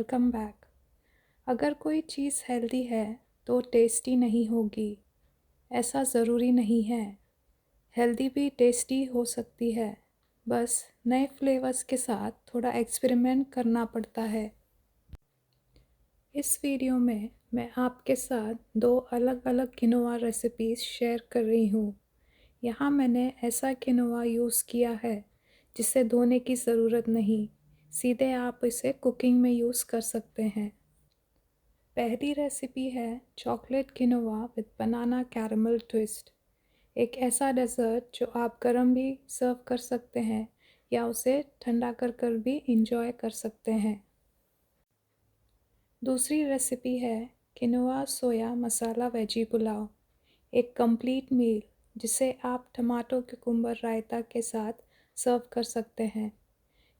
Welcome back. अगर कोई चीज़ healthy है तो टेस्टी नहीं होगी, ऐसा ज़रूरी नहीं है। हेल्दी भी टेस्टी हो सकती है, बस नए फ्लेवर्स के साथ थोड़ा एक्सपेरिमेंट करना पड़ता है। इस वीडियो में मैं आपके साथ 2 अलग अलग किनोआ रेसिपीज़ शेयर कर रही हूँ। यहाँ मैंने ऐसा किनोआ यूज़ किया है जिसे धोने की ज़रूरत नहीं, सीधे आप इसे कुकिंग में यूज़ कर सकते हैं। पहली रेसिपी है chocolate quinoa with banana caramel twist. एक ऐसा डेज़र्ट जो आप गरम भी सर्व कर सकते हैं या उसे ठंडा कर भी इंजॉय कर सकते हैं। दूसरी रेसिपी है किनोआ सोया मसाला वेजी पुलाव, एक कंप्लीट मील जिसे आप टमाटो क्यूकम्बर रायता के साथ सर्व कर सकते हैं।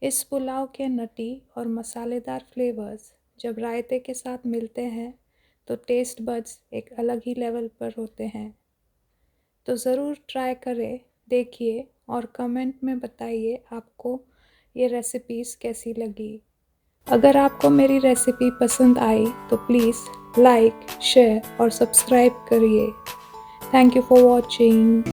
इस पुलाव के नटी और मसालेदार फ्लेवर्स जब रायते के साथ मिलते हैं तो टेस्ट बड्स एक अलग ही लेवल पर होते हैं। तो ज़रूर ट्राई करें, देखिए और कमेंट में बताइए आपको ये रेसिपीज़ कैसी लगी। अगर आपको मेरी रेसिपी पसंद आई तो प्लीज़ लाइक, शेयर और सब्सक्राइब करिए। Thank you for watching.